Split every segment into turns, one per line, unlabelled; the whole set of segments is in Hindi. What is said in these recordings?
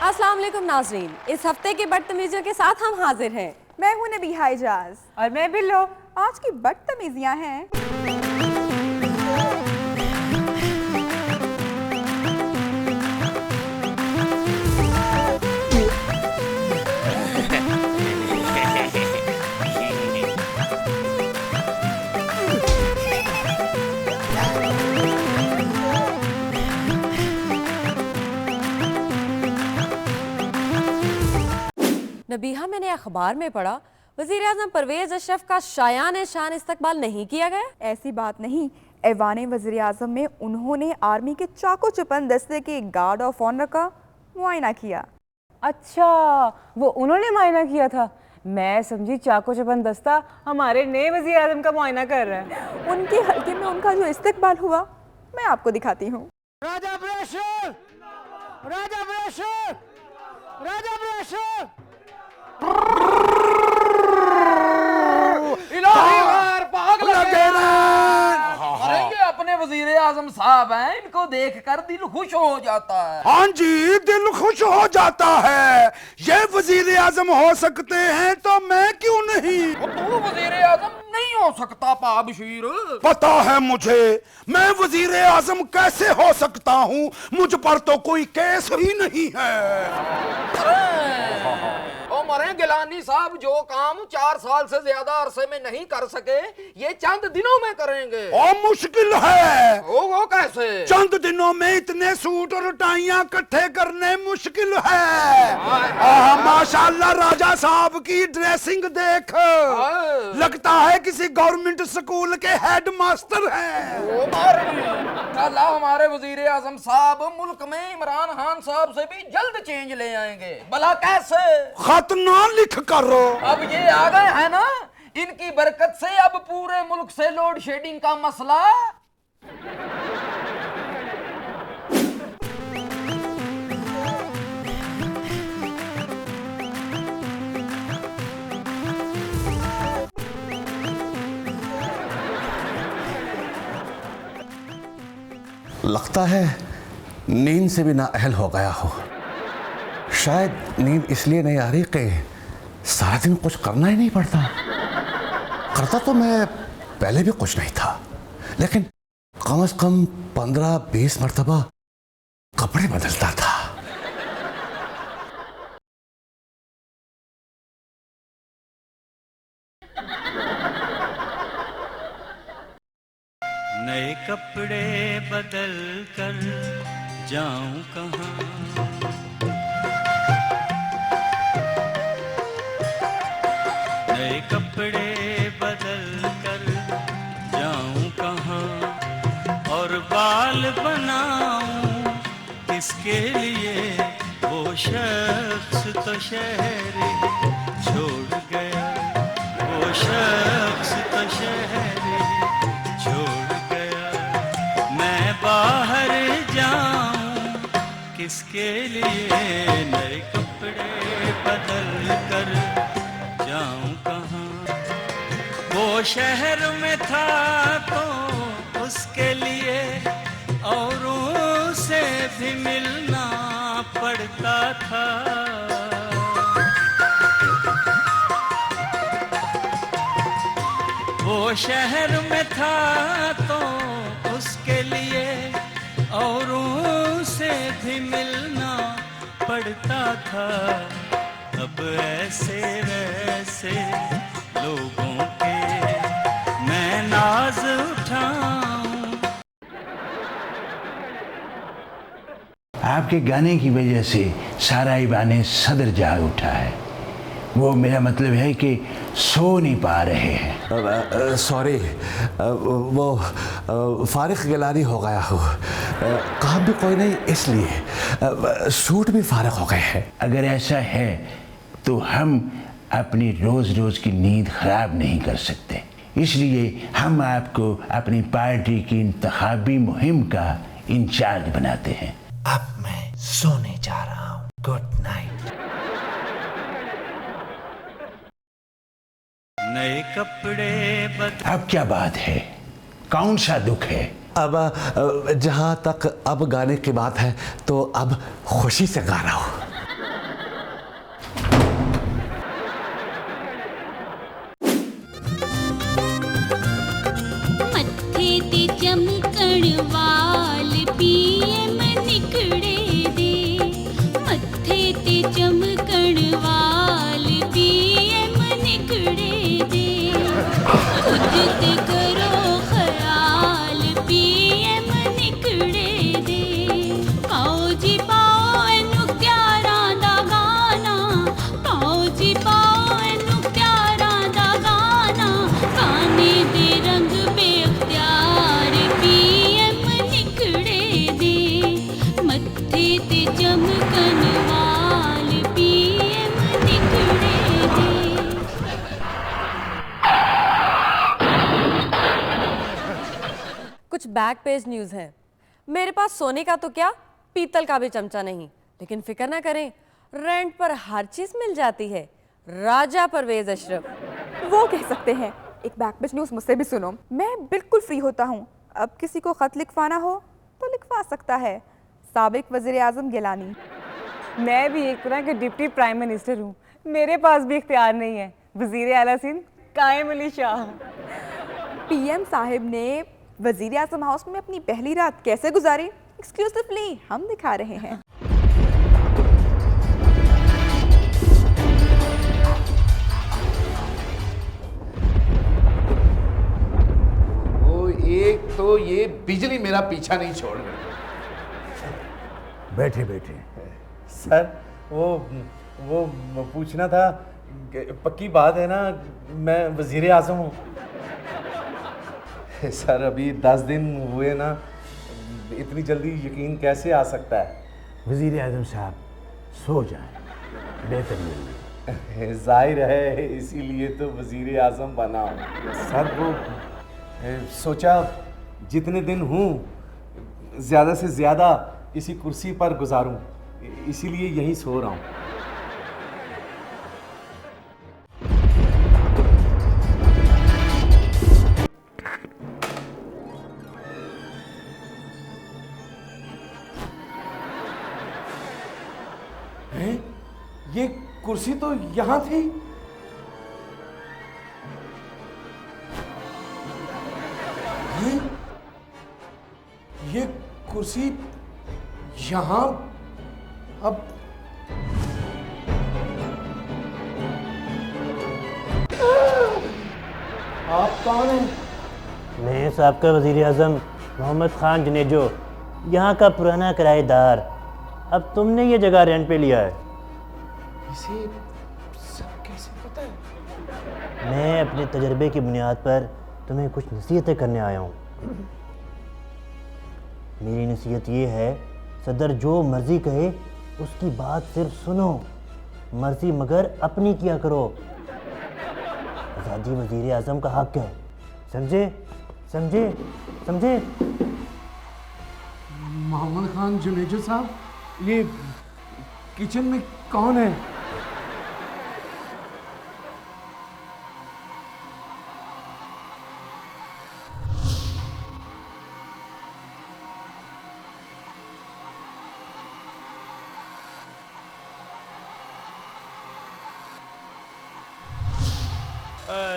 अस्सलाम वालेकुम नाज़रीन, इस हफ्ते की बदतमीजियों के साथ हम हाजिर हैं।
मैं हूं नबीहा इजाज
और मैं बिल्लो।
आज की बदतमीजियां हैं
नबीहा, मैंने अखबार में पढ़ा वज़ीर-ए-आज़म परवेज़ अशरफ का शायान शान इस्तकबाल नहीं किया गया।
ऐसी बात नहीं, ऐवान वज़ीर आज़म में उन्होंने आर्मी के चाको चुपन दस्ते के गार्ड ऑफ ऑनर का मुआयना किया।
अच्छा, वो उन्होंने मुआयना किया था। मैं समझी चाको चपन दस्ता हमारे नए वज़ीर आज़म का मुआयना कर रहा है।
उनके हल्के में उनका जो इस्तकबाल हुआ मैं आपको दिखाती हूँ।
राजा प्रेशर, राजा प्रेशर, राजा प्रेशर।
इलाही यार पागल मरेंगे। अपने वजीर आजम साहब हैं, इनको देखकर दिल खुश हो जाता है।
हाँ जी, दिल खुश हो जाता है। ये वजीर आजम हो सकते हैं तो मैं क्यों नहीं?
तू वजीर आजम नहीं हो सकता पाबशीर।
पता है मुझे, मैं वजीर आजम कैसे हो सकता हूँ। मुझ पर तो कोई केस ही नहीं है।
ओ मरे गिलानी साहब, जो काम 4 साल से ज्यादा अरसे में नहीं कर सके, ये चंद दिनों में करेंगे।
और मुश्किल है।
वो कैसे?
चंद दिनों में इतने सूट और टाइयां इकट्ठे करने मुश्किल है। माशाल्लाह, राजा साहब की ड्रेसिंग देख, लगता है किसी गवर्नमेंट स्कूल के हेड मास्टर हैं।
कल हमारे वजीर आजम साहब मुल्क में इमरान खान साहब से भी जल्द चेंज ले आएंगे। भला कैसे?
खत ना लिख कर।
अब ये आ गए हैं ना, इनकी बरकत से अब पूरे मुल्क से लोड शेडिंग का मसला
लगता है नींद से भी नाअहल हो गया हो। शायद नींद इसलिए नहीं आ रही कि सारा दिन कुछ करना ही नहीं पड़ता। करता तो मैं पहले भी कुछ नहीं था, लेकिन कम से कम 15-20 मरतबा कपड़े बदलता था।
नए कपड़े बदल कर जाऊं कहाँ, नए कपड़े बदल कर जाऊं कहाँ, और बाल बनाऊं किसके लिए। वो शख्स तो शहर छोड़ गया, वो शख्स तो शहर छोड़ गया। मैं बाहर जाऊं किसके लिए, नए कपड़े बदल कर जाऊं कहाँ। वो शहर में था तो उसके लिए औरों से भी मिलना पड़ता था। वो शहर में था तो उसके लिए औरों से भी मिलना पड़ता था। अब ऐसे वैसे लोगों के मैं नाज उठाऊं।
आपके गाने की वजह से सारा ईवान सदर जाग उठा है। वो मेरा मतलब है कि सो नहीं पा रहे हैं।
सॉरी, वो फारिग गिलानी हो गया हो। काम भी कोई नहीं, इसलिए सूट भी फारिग हो गए हैं।
अगर ऐसा है तो हम अपनी रोज रोज की नींद खराब नहीं कर सकते, इसलिए हम आपको अपनी पार्टी की इंतखाबी मुहिम का इंचार्ज बनाते हैं।
अब मैं सोने जा रहा हूँ। Good night.
नए कपड़े
अब क्या बात है, कौन सा दुख है?
अब जहाँ तक अब गाने की बात है तो अब खुशी से गा रहा हूँ।
ते चमकण वाल पीएम निकड़े दे खुद ते करो ख्याल पीएम निकड़े दे आओ जी पाओ एनू प्यारां दा गाना आओ जी पाओ एनू प्यारां दा गाना गाने दे रंग बेख्तियार पीएम निकड़े दे मत्थे ते चमकन वाल पीएम निकड़े दे
कुछ बैक पेज न्यूज है। मेरे पास सोने का तो क्या पीतल का भी चमचा नहीं, लेकिन फिक्र ना करें, रेंट पर हर चीज मिल जाती है। राजा परवेज अशरफ।
वो कह सकते हैं। एक बैक पेज न्यूज़ मुझसे भी सुनो। मैं बिल्कुल फ्री होता हूँ। अब किसी को खत लिखवाना हो तो लिखवा सकता है। साबिक वज़ीर आज़म गिलानी।
मैं भी एक तरह के डिप्टी प्राइम मिनिस्टर हूँ, मेरे पास भी इख्तियार नहीं है। वजीर आला सिंध कायम अली शाह।
पीएम साहिब ने वज़ीर आज़म हाउस में अपनी पहली रात कैसे गुजारी, एक्सक्लूसिवली हम दिखा रहे हैं।
वो एक तो ये बिजली मेरा पीछा नहीं छोड़ रही।
बैठे बैठे सर, वो पूछना था, पक्की बात है ना, मैं वज़ीर आज़म हूँ। सर अभी 10 दिन हुए ना, इतनी जल्दी यकीन कैसे आ सकता है?
वजीर आजम साहब सो जाए, बेहतर मिल।
जाहिर है इसीलिए तो वज़ीर आज़म बना हूँ। सर वो सोचा जितने दिन हूँ ज़्यादा से ज़्यादा इसी कुर्सी पर गुजारूँ, इसीलिए यहीं सो रहा हूँ। ये कुर्सी तो यहाँ थी। ये कुर्सी यहाँ, अब आप कौन हैं?
मैं साबका वज़ीर आज़म मोहम्मद ख़ान जनेजो, यहाँ का पुराना किराएदार। अब तुमने ये जगह रेंट पे लिया है।
इसे सब कैसे पता है?
मैं अपने तजर्बे की बुनियाद पर तुम्हें कुछ नसीहतें करने आया हूँ। मेरी नसीहत ये है, सदर जो मर्ज़ी कहे उसकी बात सिर्फ सुनो, मर्ज़ी मगर अपनी किया करो। आज़ादी वज़ीर आज़म का हक है, समझे समझे समझे?
मोहम्मद खान जुनेजो साहब, ये किचन में कौन है?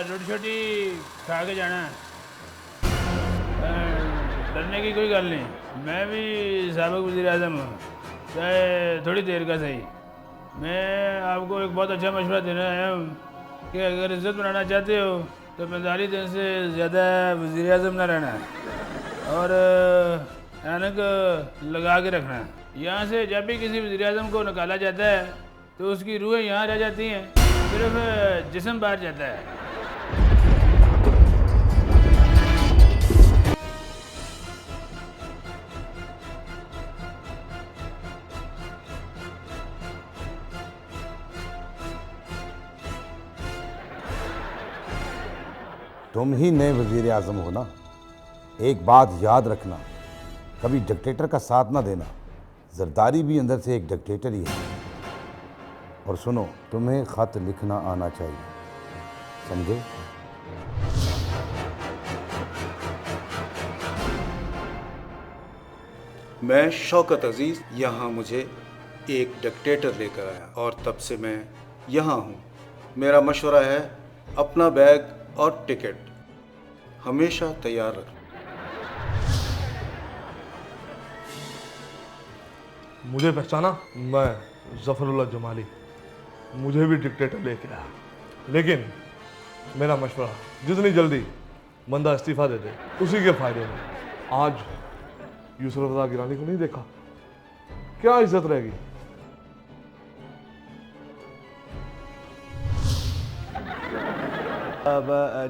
रोटी छोटी खा के जाना है, डरने की कोई गल नहीं। मैं भी साबिक वज़ीर आज़म हूँ, चाहे थोड़ी देर का सही। मैं आपको एक बहुत अच्छा मशवरा देने आया हूँ कि अगर इज़्ज़त बनाना चाहते हो तो 45 दिन से ज़्यादा वज़ीर आज़म ना रहना और ऐनक लगा के रखना। यहाँ से जब भी किसी वज़ीर आज़म को निकाला जाता है तो उसकी रूहें यहाँ रह जाती हैं, सिर्फ जिस्म बाहर जाता है।
तुम ही नए वजीर आज़म हो ना। एक बात याद रखना, कभी डिक्टेटर का साथ ना देना। जरदारी भी अंदर से एक डिक्टेटर ही है। और सुनो, तुम्हें खत लिखना आना चाहिए, समझे?
मैं शौकत अजीज़ यहाँ मुझे एक डिक्टेटर लेकर आया और तब से मैं यहाँ हूँ। मेरा मशवरा है, अपना बैग और टिकट हमेशा तैयार रखना।
मुझे पहचाना? मैं जफरुल्लाह जमाली मुझे भी डिक्टेटर लेके आया, लेकिन मेरा मशवरा जितनी जल्दी बंदा इस्तीफा दे दे उसी के फायदे में। आज यूसुफ रज़ा गिलानी को नहीं देखा, क्या इज्जत रहेगी।
अब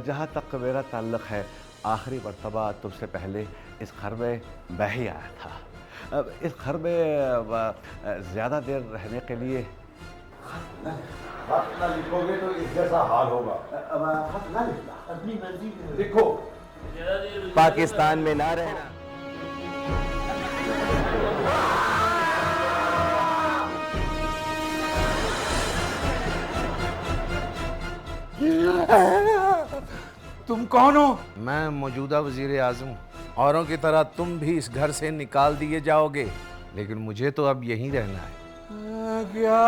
जहाँ तक मेरा ताल्लुक़ है, आखिरी मरतबा तुमसे पहले इस घर में मैं ही आया था। अब इस घर में ज़्यादा देर रहने के लिए
खत ना लिखोगे तो इस जैसा हाल होगा। अब खत ना लिखना, अपनी मर्जी लिखो।
पाकिस्तान में ना रहना।
तुम कौन हो? मैं मौजूदा वजीर आजम। औरों की तरह तुम भी इस घर से निकाल दिए जाओगे, लेकिन मुझे तो अब यहीं रहना है।
क्या